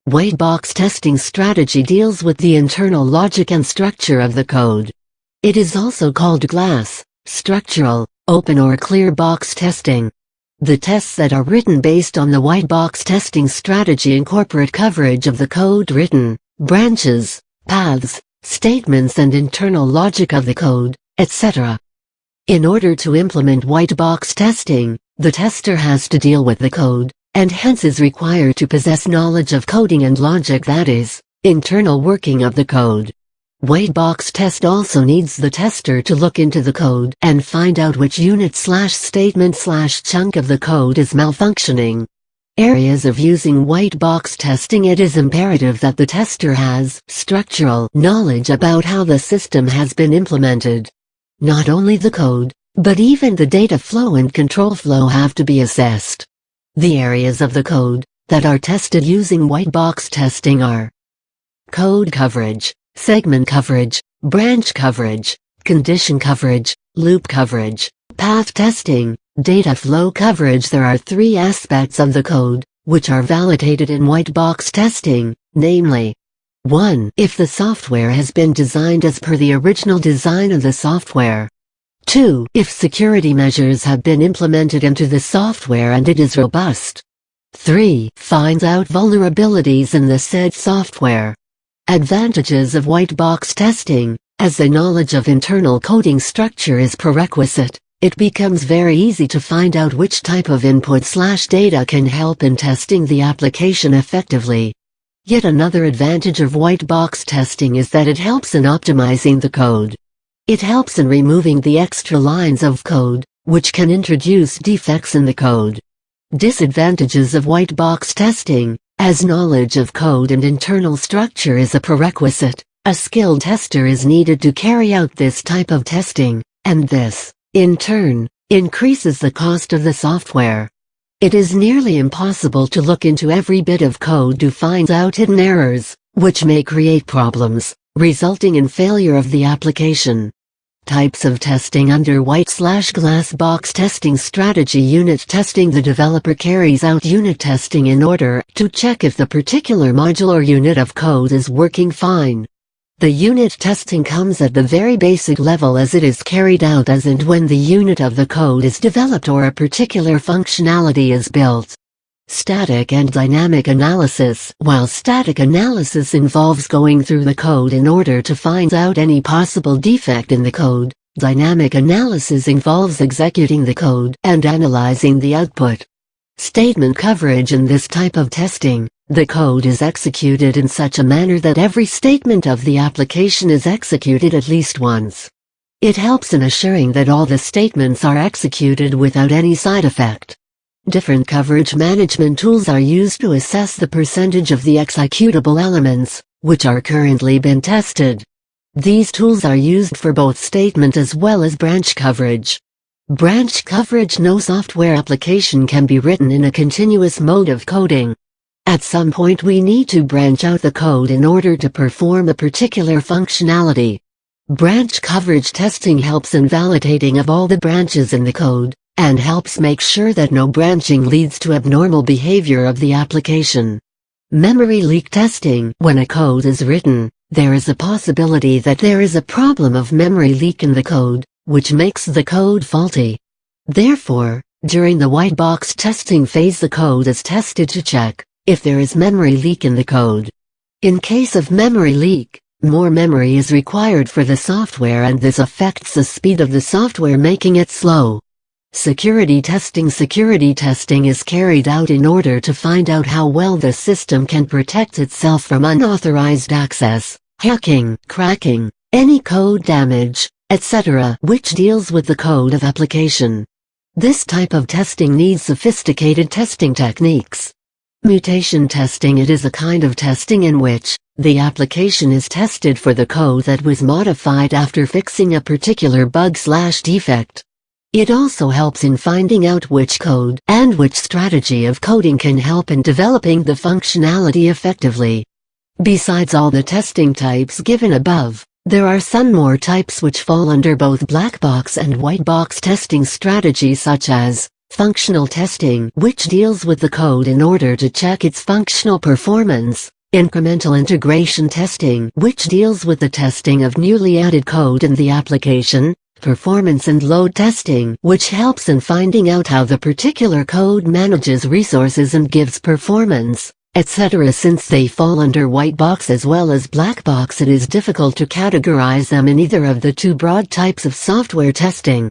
White box testing strategy deals with the internal logic and structure of the code. It is also called glass, structural, open or clear box testing. The tests that are written based on the white box testing strategy incorporate coverage of the code written, branches, paths, statements and internal logic of the code, etc. In order to implement white box testing, the tester has to deal with the code, and hence is required to possess knowledge of coding and logic, that is, internal working of the code. White box test also needs the tester to look into the code and find out which unit/statement/chunk of the code is malfunctioning. Areas of using white box testing: it is imperative that the tester has structural knowledge about how the system has been implemented. Not only the code, but even the data flow and control flow have to be assessed. The areas of the code that are tested using white box testing are code coverage, segment coverage, branch coverage, condition coverage, loop coverage, path testing, data flow coverage. There are three aspects of the code which are validated in white box testing, namely: 1. If the software has been designed as per the original design of the software. 2. If security measures have been implemented into the software and it is robust. 3. Finds out vulnerabilities in the said software. Advantages of white box testing: as the knowledge of internal coding structure is prerequisite, it becomes very easy to find out which type of input/data can help in testing the application effectively. Yet another advantage of white box testing is that it helps in optimizing the code. It helps in removing the extra lines of code, which can introduce defects in the code. Disadvantages of white box testing: as knowledge of code and internal structure is a prerequisite, a skilled tester is needed to carry out this type of testing, and this, in turn, increases the cost of the software. It is nearly impossible to look into every bit of code to find out hidden errors, which may create problems, resulting in failure of the application. Types of testing under white/glass box testing strategy: unit testing: the developer carries out unit testing in order to check if the particular module or unit of code is working fine. The unit testing comes at the very basic level as it is carried out as and when the unit of the code is developed or a particular functionality is built. Static and dynamic analysis: while static analysis involves going through the code in order to find out any possible defect in the code, dynamic analysis involves executing the code and analyzing the output. Statement coverage: in this type of testing, the code is executed in such a manner that every statement of the application is executed at least once. It helps in assuring that all the statements are executed without any side effect. Different coverage management tools are used to assess the percentage of the executable elements, which are currently been tested. These tools are used for both statement as well as branch coverage. Branch coverage: no software application can be written in a continuous mode of coding. At some point we need to branch out the code in order to perform a particular functionality. Branch coverage testing helps in validating of all the branches in the code, and helps make sure that no branching leads to abnormal behavior of the application. Memory leak testing: when a code is written, there is a possibility that there is a problem of memory leak in the code, which makes the code faulty. Therefore, during the white box testing phase the code is tested to check if there is memory leak in the code. In case of memory leak, more memory is required for the software and this affects the speed of the software, making it slow. Security testing: security testing is carried out in order to find out how well the system can protect itself from unauthorized access, hacking, cracking, any code damage, etc., which deals with the code of application. This type of testing needs sophisticated testing techniques. Mutation testing: it is a kind of testing in which the application is tested for the code that was modified after fixing a particular bug/defect. It also helps in finding out which code and which strategy of coding can help in developing the functionality effectively. Besides all the testing types given above, there are some more types which fall under both black box and white box testing strategies, such as Functional testing, which deals with the code in order to check its functional performance. Incremental integration testing, which deals with the testing of newly added code in the application. Performance and load testing, which helps in finding out how the particular code manages resources and gives performance, etc. Since they fall under white box as well as black box, it is difficult to categorize them in either of the two broad types of software testing.